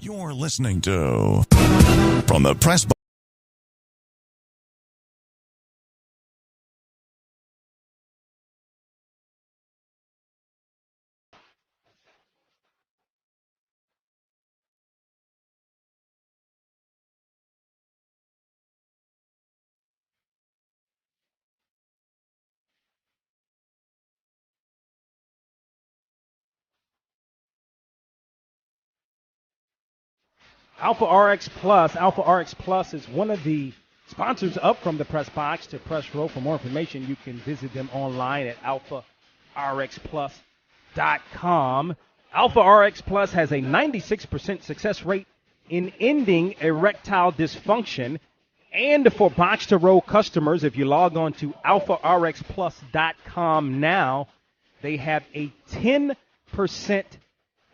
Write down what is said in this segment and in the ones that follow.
You're listening to From the Press Box. Alpha RX Plus. Alpha RX Plus is one of the sponsors up from the press box to press row. For more information, you can visit them online at alpharxplus.com. Alpha RX Plus has a 96% success rate in ending erectile dysfunction. And for box to row customers, if you log on to alpharxplus.com now, they have a 10%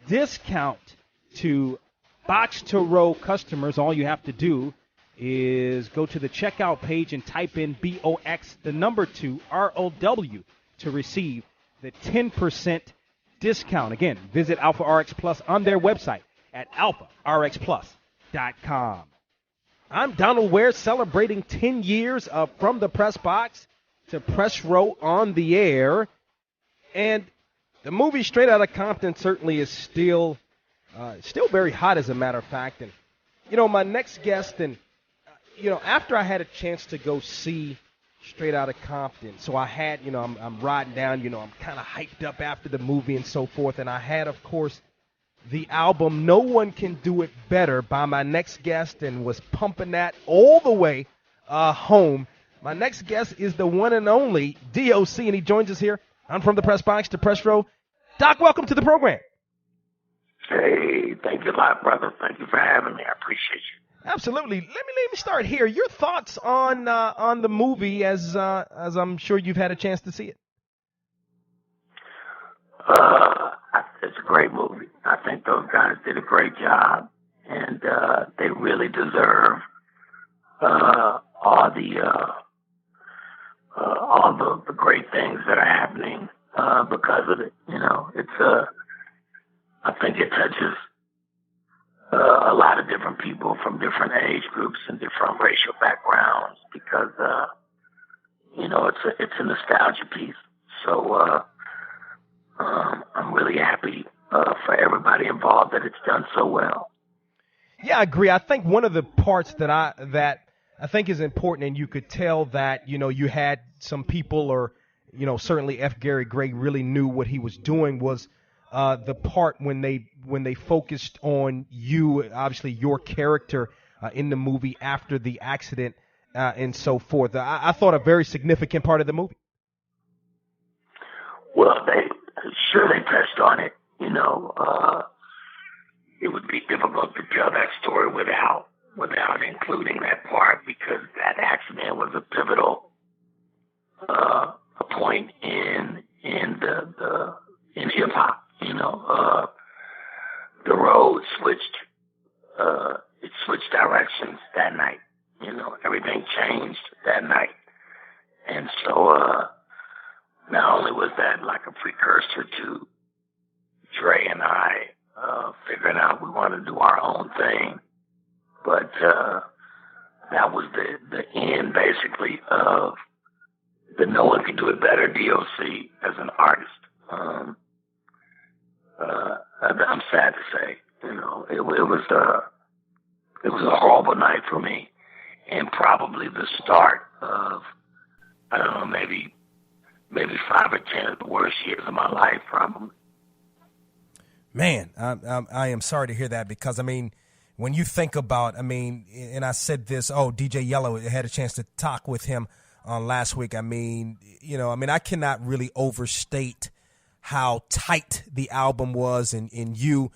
discount to box to row customers. All you have to do is go to the checkout page and type in BOX, the number 2, ROW, to receive the 10% discount. Again, visit Alpha RX Plus on their website at alpharxplus.com. I'm Donal Ware, celebrating 10 years of From the Press Box to Press Row on the air. And the movie Straight Outta Compton certainly is still very hot, as a matter of fact. And, my next guest, and, after I had a chance to go see Straight Outta Compton, so I had, I'm riding down, I'm kind of hyped up after the movie and so forth. And I had, of course, the album No One Can Do It Better by my next guest, and was pumping that all the way home. My next guest is the one and only D.O.C, and he joins us here. I'm From the Press Box to Press Row. Doc, welcome to the program. Hey, thank you a lot, brother. Thank you for having me. I appreciate you. Absolutely. Let me start here. Your thoughts on the movie, as I'm sure you've had a chance to see it. It's a great movie. I think those guys did a great job, and they really deserve all the great things that are happening because of it. I think it touches a lot of different people from different age groups and different racial backgrounds because, it's a nostalgia piece. So I'm really happy for everybody involved that it's done so well. Yeah, I agree. I think one of the parts that I think is important, and you could tell that, you had some people, or, certainly F. Gary Gray really knew what he was doing, was the part when they focused on you, obviously your character in the movie after the accident and so forth. I thought a very significant part of the movie. Well, they touched on it. It would be difficult to tell that story without including that part, because that accident was a pivotal a point in hip hop. The road switched. It switched directions that night. Everything changed that night, and so not only was that like a precursor to Dre and I figuring out we want to do our own thing, but that was the end, basically, of the No One Can Do It Better D.O.C. as an artist. I'm sad to say, it was a horrible night for me, and probably the start of, I don't know, maybe 5 or 10 of the worst years of my life, probably. Man, I am sorry to hear that, because, when you think about, and I said this, DJ Yellow had a chance to talk with him last week. I cannot really overstate how tight the album was, and you,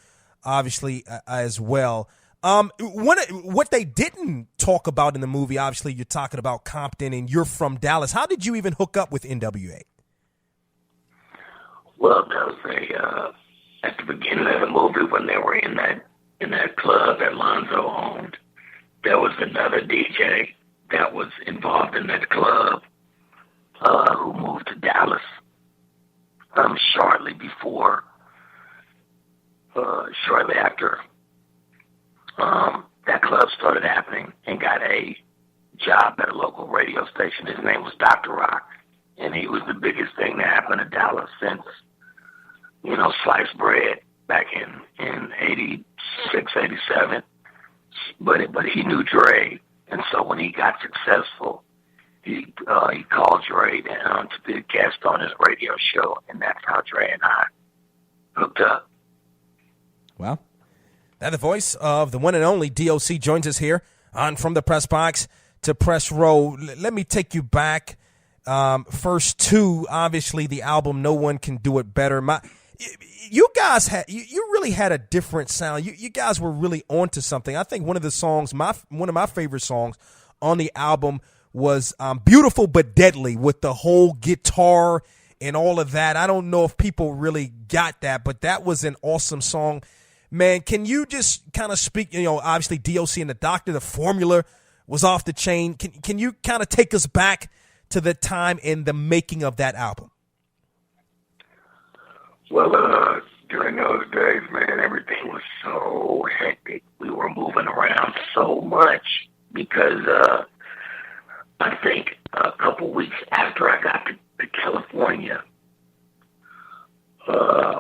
obviously, as well. What they didn't talk about in the movie, obviously, you're talking about Compton, and you're from Dallas. How did you even hook up with NWA? Well, that was at the beginning of the movie, when they were in that club that Lonzo owned. There was another DJ that was involved in that club who moved to Dallas shortly after that club started happening and got a job at a local radio station. His name was Dr. Rock, and he was the biggest thing that happened to Dallas since, sliced bread back in 86, 87. But he knew Dre, and so when he got successful, he called Dre down to be a guest on his radio show, and that's how Dre and I hooked up. Well, now the voice of the one and only D.O.C. joins us here on From the Press Box to Press Row. Let me take you back first to, obviously, the album No One Can Do It Better. You guys you really had a different sound. You guys were really onto something. I think one of the songs, one of my favorite songs on the album was Beautiful But Deadly, with the whole guitar and all of that. I don't know if people really got that, but that was an awesome song. Man, can you just kind of speak, obviously D.O.C. and the Doctor, the formula was off the chain. Can you kind of take us back to the time in the making of that album? Well, during those days, man, everything was so hectic. We were moving around so much because I think a couple weeks after I got to California,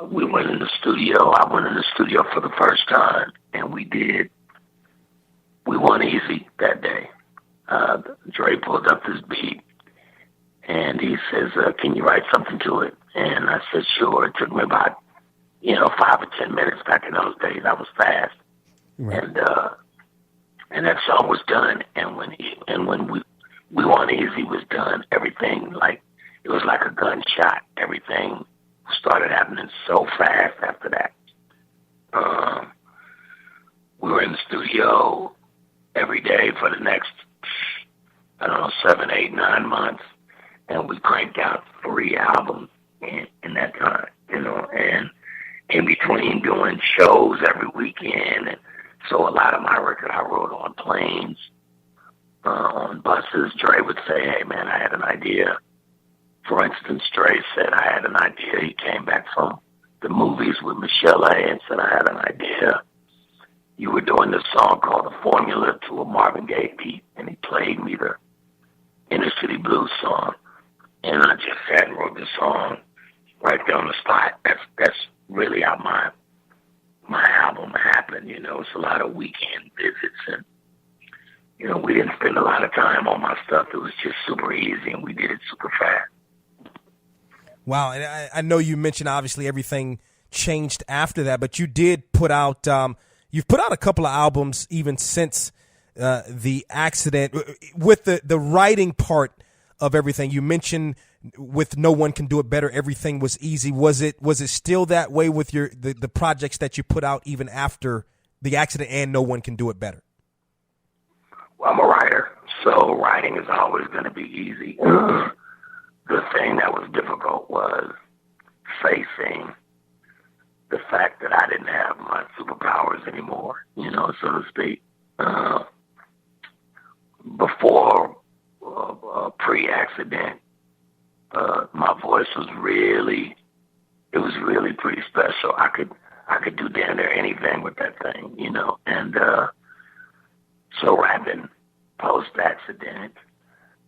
we went in the studio. I went in the studio for the first time, and we won easy that day. Dre pulled up this beat, and he says, can you write something to it? And I said, sure. It took me about, 5 or 10 minutes back in those days. I was fast. Right. And that song was done. And when we won easy was done, everything, it was like a gunshot. Everything started happening so fast after that. We were in the studio every day for the next, 7, 8, 9 months, and we cranked out 3 albums in that time, and in between doing shows every weekend. And so a lot of my record I wrote on planes, on buses. Dre would say, hey, man, I had an idea. For instance, Dre said, I had an idea. He came back from the movies with Michelle A. and said, I had an idea. You were doing this song called The Formula to a Marvin Gaye beat, and he played me the Inner City Blues song. And I just sat and wrote the song right there on the spot. That's really how my album happened. It's a lot of weekend visits, and we didn't spend a lot of time on my stuff. It was just super easy, and we did it super fast. Wow, and I know you mentioned obviously everything changed after that, but you did put out you've put out a couple of albums even since the accident. With the writing part of everything, you mentioned with No One Can Do It Better, everything was easy. Was it still that way with the projects that you put out even after the accident and No One Can Do It Better? Well, I'm a writer, so writing is always going to be easy. The thing that was difficult was facing the fact that I didn't have my superpowers anymore, so to speak. Before pre-accident, my voice was really pretty special. I could do damn near anything with that thing, and so rapping post-accident,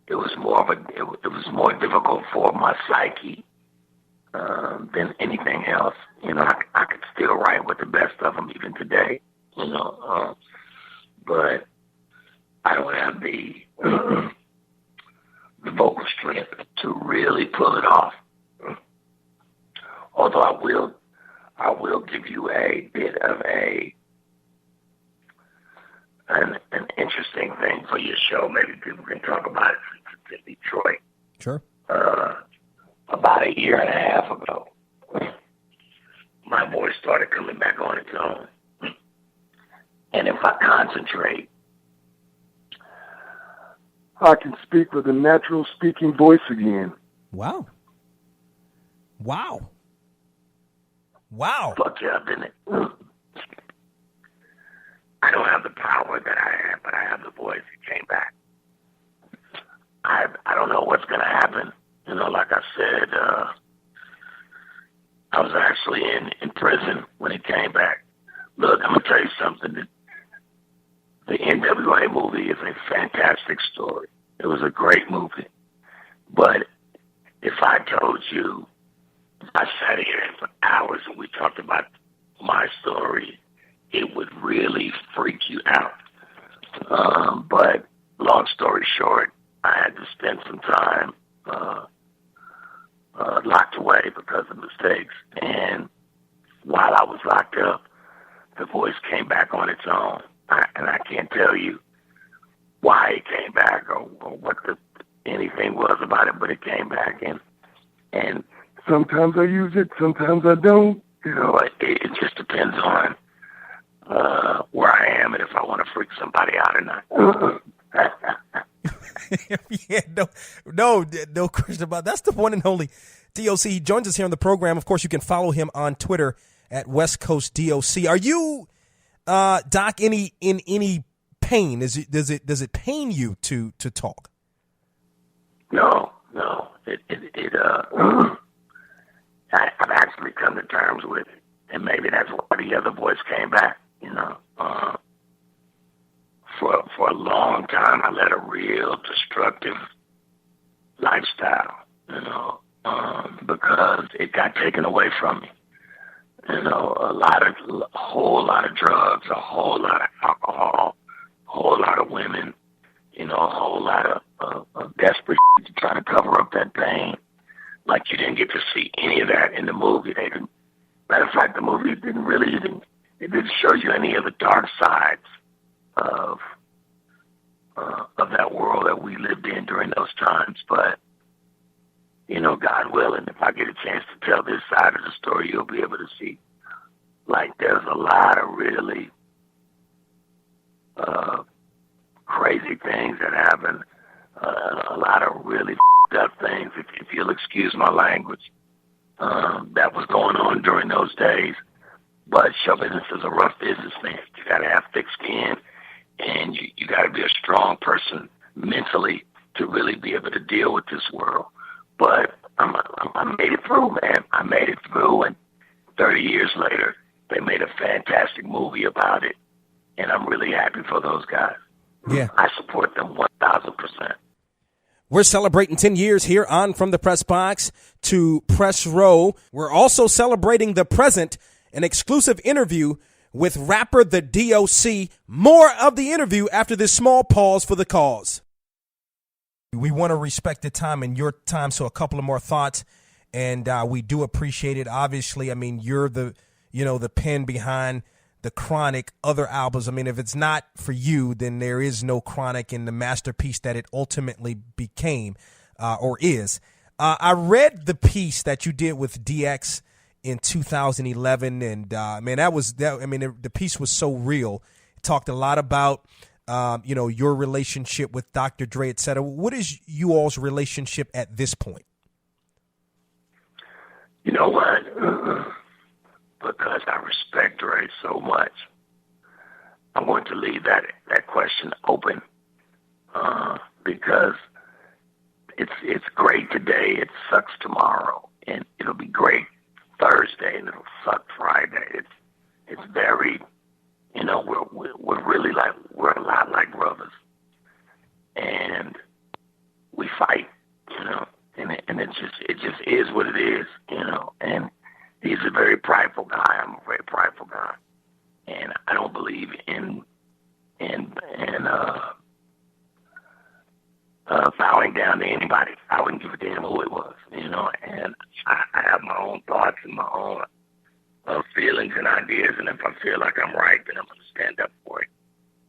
it was more difficult for my psyche than anything else. I could still write with the best of them even today, but I don't have the vocal strength to really pull it off. Although I will give you a bit of an interesting thing for your show. Maybe people can talk about it since it's in Detroit. Sure. About a year and a half ago, my voice started coming back on its own. And if I concentrate, I can speak with a natural speaking voice again. Wow. Fuck yeah, didn't it? I don't have the power that I had, but I have the voice. It came back. I don't know what's going to happen. Like I said, I was actually in prison when it came back. Look, I'm going to tell you something. movie is a fantastic story. It was a great movie. But if I told you, I sat here for hours and we talked about my story, it would really freak you out. But long story short, I had to spend some time locked away because of mistakes. And while I was locked up, the voice came back on its own. And I can't tell you why it came back or what anything was about it, but it came back. And sometimes I use it, sometimes I don't. It just depends on where I am and if I want to freak somebody out or not. Yeah, no question about that. That's the one and only D.O.C. He joins us here on the program. Of course, you can follow him on Twitter at West Coast D.O.C. Are you, Doc, in any pain? Does it pain you to talk? No. I've actually come to terms with it, and maybe that's why the other voice came back. For a long time, I led a real destructive lifestyle, because it got taken away from me. A whole lot of drugs, a whole lot of alcohol, a whole lot of women, a whole lot of desperate to try to cover up that pain. Like you didn't get to see any of that in the movie. Matter of fact, the movie it didn't show you any of the dark sides of that world that we lived in during those times. But, God willing, if I get a chance to tell this side of the story, you'll be able to see, there's a lot of really crazy things that happen, a lot of really up things, if you'll excuse my language, that was going on during those days. But show business is a rough business, man. You got to have thick skin, and you got to be a strong person mentally to really be able to deal with this world. But I made it through, man. I made it through, and 30 years later, they made a fantastic movie about it, and I'm really happy for those guys. Yeah, I support them 1,000%. We're celebrating 10 years here on From the Press Box to Press Row. We're also celebrating the present, an exclusive interview with rapper the D.O.C. More of the interview after this small pause for the cause. We want to respect the time and your time, so a couple of more thoughts, and we do appreciate it. Obviously, you're the pen behind the Chronic other albums. If it's not for you, then there is no Chronic in the masterpiece that it ultimately became or is. I read the piece that you did with DX in 2011, and the piece was so real. It talked a lot about your relationship with Dr. Dre, et cetera. What is you all's relationship at this point? You know what? Because I respect Dre so much, I want to leave that question open, because it's great today, it sucks tomorrow, and it'll be great Thursday, and it'll suck Friday. It's very, we're really we're a lot like brothers, and we fight, and it just is what it is, and he's a very prideful guy. I'm a very prideful guy, and I don't believe in bowing down to anybody. I wouldn't give a damn who it was, and I have my own thoughts and my own feelings and ideas, and if I feel like I'm right, then I'm going to stand up for it.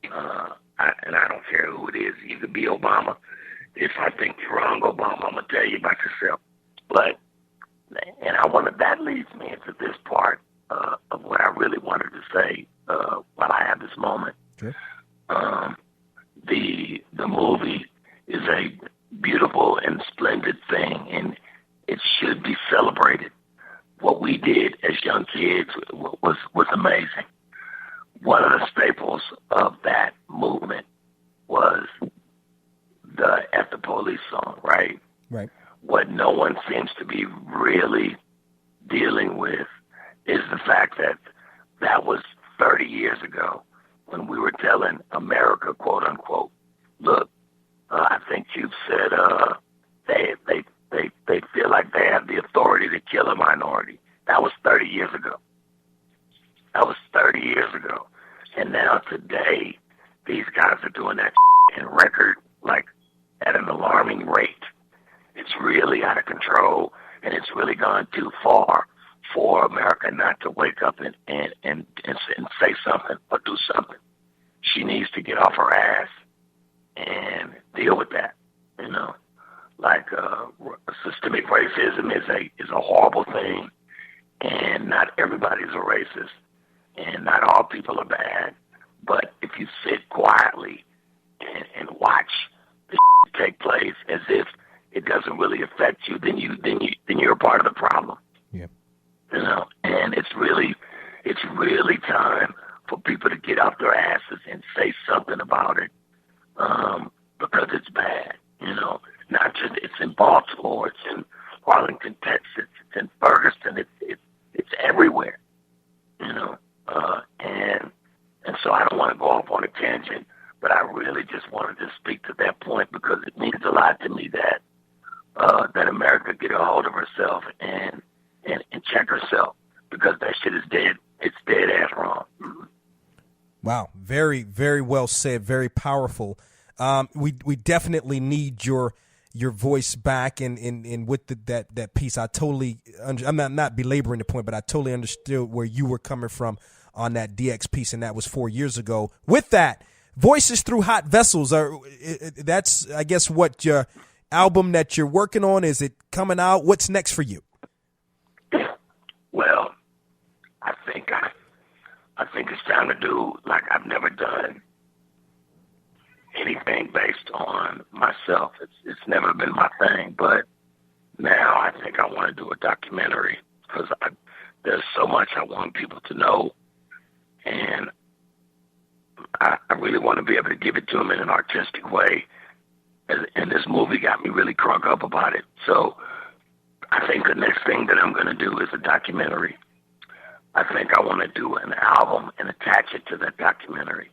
And I don't care who it is. You could be Obama. If I think you're wrong, Obama, I'm going to tell you about yourself. But that leads me into this part of what I really wanted to say while I have this moment. Sure. The movie is a beautiful and splendid thing, and it should be celebrated. What we did as young kids was amazing. One of the staples of that movement was the F the Police song, right? Right. What no one seems to be really dealing with is the fact that was 30 years ago when we were telling America, quote unquote, look, I think you've said they feel like they have the authority to kill a minority. That was 30 years ago. And now today, these guys are doing that in record, like, at an alarming rate. It's really out of control, and it's really gone too far for America not to wake up and say something or do something. She needs to get off her ass and deal with that, you know. Like, systemic racism is a horrible thing, and not everybody's a racist, and not all people are bad. But if you sit quietly and watch this take place as if it doesn't really affect you, then you're a part of the problem. Yeah. You know, and it's really time for people to get off their asses and say something about it, because it's bad. You know, not just it's in Baltimore, it's in Arlington, Texas, it's in Ferguson, it's everywhere. You know, and so I don't want to go off on a tangent, but I really just wanted to speak to that point because it means a lot to me that America get a hold of herself and check herself, because that shit is dead. It's dead ass wrong. Wow, very, very well said. Very powerful. We definitely need your voice back and with that piece. I totally I'm not belaboring the point, but I totally understood where you were coming from on that DX piece, and that was 4 years ago. With that, Voices Through Hot Vessels that's, I guess, what your album that you're working on. Is it coming out? What's next for you? Well, I think it's time to do, like, I've never done anything based on myself. It's never been my thing, but now I think I want to do a documentary because there's so much I want people to know, and I really want to be able to give it to them in an artistic way. And this movie got me really crunk up about it. So I think the next thing that I'm going to do is a documentary. I think I want to do an album and attach it to that documentary.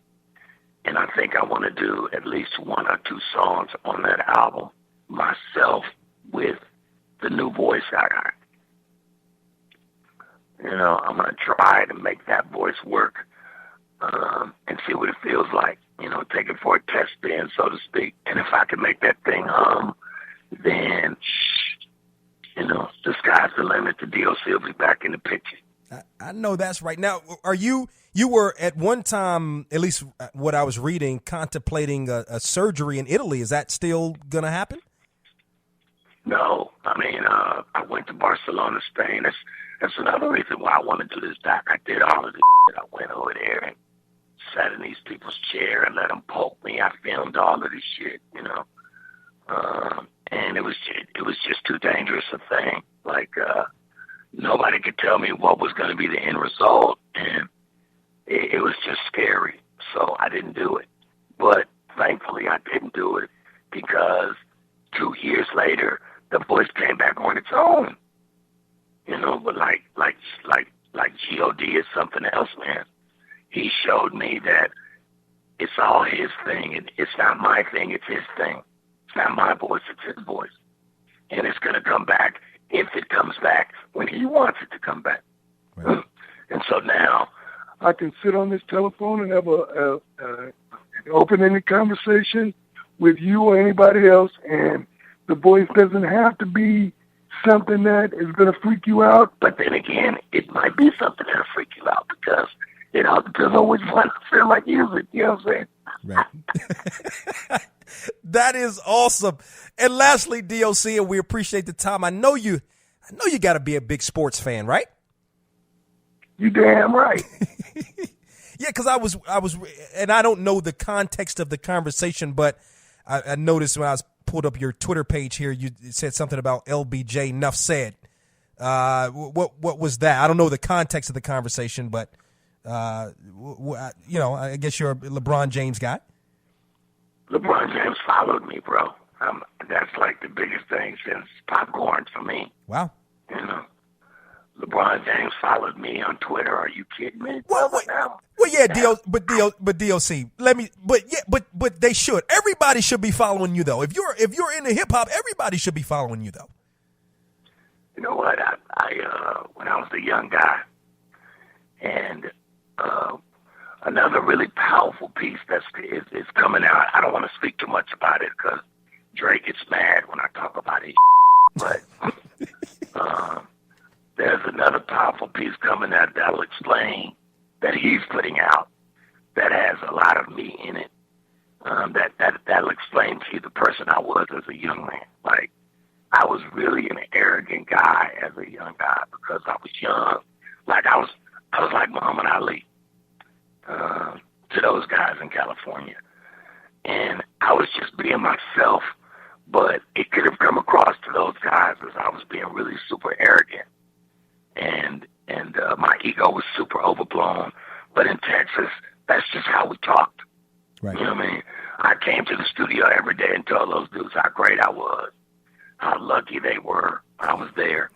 And I think I want to do at least 1 or 2 songs on that album myself with the new voice I got. You know, I'm going to try to make that voice work and see what it feels like. You know, take it for a test spin, so to speak. And if I can make that thing hum, then, you know, the sky's the limit. The D.O.C. will be back in the picture. I know that's right. Now, you were at one time, at least what I was reading, contemplating a surgery in Italy. Is that still going to happen? No. I mean, I went to Barcelona, Spain. That's another reason why I want to do this doc. I did all of this shit. I went over there and sat in these people's chair and let them poke me. I filmed all of this shit, you know. And it was just too dangerous a thing. Like, nobody could tell me what was going to be the end result, and it was just scary. So I didn't do it. But thankfully, I didn't do it because 2 years later, the voice came back on its own. You know, but like G.O.D. is something else, man. He showed me that it's all his thing, and it's not my thing, it's his thing. It's not my voice, it's his voice. And it's going to come back if it comes back when he wants it to come back. Right. And so now I can sit on this telephone and have an open-ended conversation with you or anybody else, and the voice doesn't have to be something that is going to freak you out. But then again, it might be something that'll freak you out because it all depends on which one I feel like using. You know what I'm saying? Right. That is awesome. And lastly, D.O.C., and we appreciate the time. I know you got to be a big sports fan, right? You damn right. Yeah, because I was, and I don't know the context of the conversation, but I noticed when I pulled up your Twitter page here, you said something about LBJ. Enough said. What was that? I don't know the context of the conversation, but you know, I guess you're a LeBron James guy. LeBron James followed me, bro. That's like the biggest thing since popcorn for me. Wow. You know, LeBron James followed me on Twitter. Are you kidding me? Well, yeah, DOC. But they should. Everybody should be following you though. If you're into hip hop, everybody should be following you though. You know what? I when I was a young guy, and another really powerful piece is coming out. I don't want to speak too much about it because Drake gets mad when I talk about it. But there's another powerful piece coming out that'll explain that he's putting out that has a lot of me in it. That'll explain to you the person I was as a young man. Like, I was really an arrogant guy as a young guy because I was young. Like, I was like Muhammad Ali to those guys in California. And I was just being myself, but it could have come across to those guys as I was being really super arrogant. And my ego was super overblown. But in Texas, that's just how we talked. Right. You know what I mean? I came to the studio every day and told those dudes how great I was, how lucky they were I was there.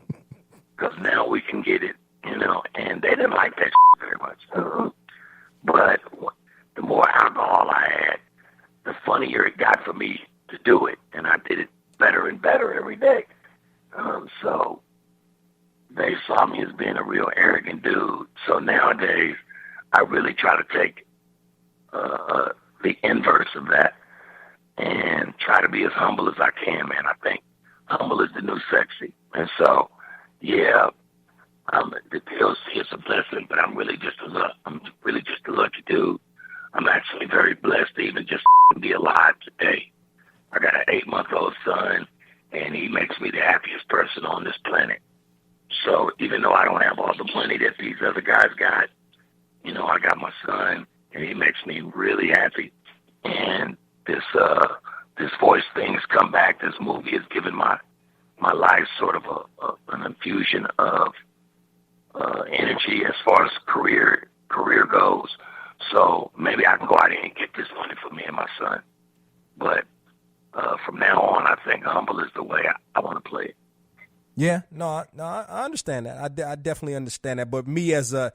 Because now we can get it, you know. And they didn't like that very much. But the more alcohol I had, the funnier it got for me to do it. And I did it better and better every day. So they saw me as being a real arrogant dude. So nowadays, I really try to take the inverse of that and try to be as humble as I can, man. I think humble is the new sexy. And so, yeah, the D.O.C. is a blessing, but I'm really just a lucky dude. I'm actually very blessed to even just be alive today. I got an 8-month-old son, and he makes me the happiest person on this planet. So even though I don't have all the money that these other guys got, you know, I got my son, and he makes me really happy. And this voice thing has come back. This movie has given my life sort of an infusion of energy as far as career goes. So maybe I can go out here and get this money for me and my son. But from now on, I think humble is the way I want to play it. Yeah, no, I understand that. I definitely understand that. But me as a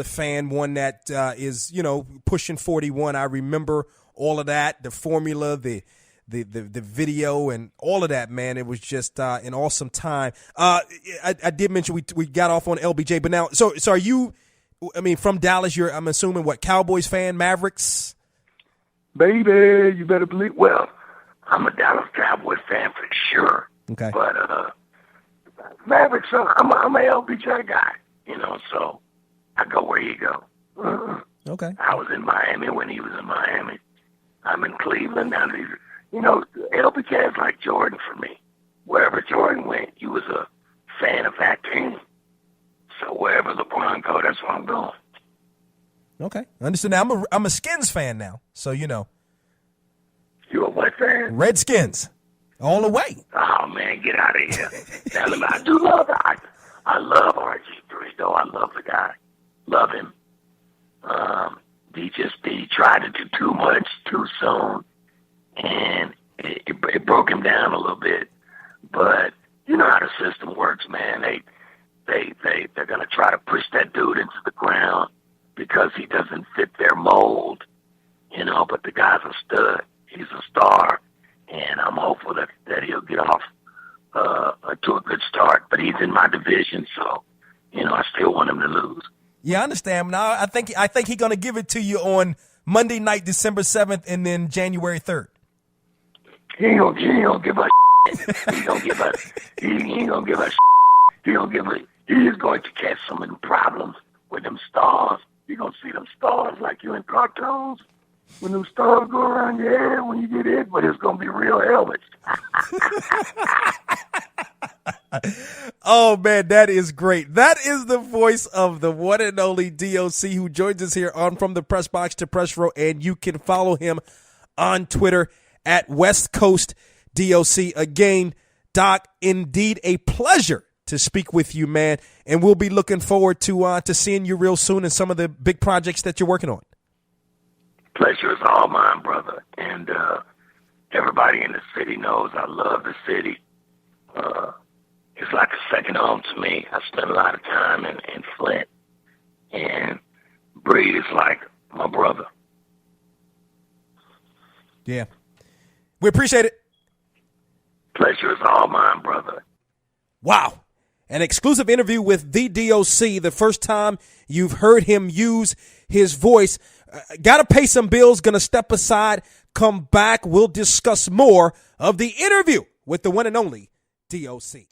fan, one that is, you know, pushing 41, I remember all of that, the formula, the video, and all of that. Man, it was just an awesome time. I did mention we got off on LBJ, but now, so are you? I mean, from Dallas, I'm assuming what, Cowboys fan, Mavericks? Baby, you better believe. Well, I'm a Dallas Cowboys fan for sure. Okay, but Mavericks, I'm a LBJ guy, you know, so I go where he go. Okay. I was in Miami when he was in Miami. I'm in Cleveland now. You know, LBJ is like Jordan for me. Wherever Jordan went, you was a fan of that team. So wherever LeBron go, that's where I'm going. Okay, understood. Now I'm a Skins fan now, so you know. You a what fan? Redskins, all the way. Oh man, get out of here! Tell him I do love that. I love RG3 though. I love the guy. Love him. He tried to do too much too soon, and it broke him down a little bit. But you know how the system works, man. They're gonna try to push that dude into the ground because he doesn't fit their mold, you know. But the guy's a stud. He's a star, and I'm hopeful that he'll get off to a good start. But he's in my division, so you know I still want him to lose. Yeah, I understand. Now I think he's gonna give it to you on Monday night, December 7th, and then January 3rd. He ain't gonna give us. He ain't gonna give us. He ain't gonna give us. He don't give a. He is going to catch some of the problems with them stars. You gonna see them stars like you in cartoons. When them stars go around your head when you get hit, but it's gonna be real helmets. Oh man, that is great. That is the voice of the one and only D.O.C. who joins us here on From the Press Box to Press Row, and you can follow him on Twitter at West Coast D.O.C. Again, Doc, indeed a pleasure to speak with you, man, and we'll be looking forward to seeing you real soon in some of the big projects that you're working on. Pleasure is all mine, brother. And everybody in the city knows I love the city. It's like a second home to me. I spent a lot of time in Flint, and Breed is like my brother. Yeah. We appreciate it. Pleasure is all mine, brother. Wow. An exclusive interview with the D.O.C. The first time you've heard him use his voice. Got to pay some bills. Going to step aside. Come back. We'll discuss more of the interview with the one and only D.O.C.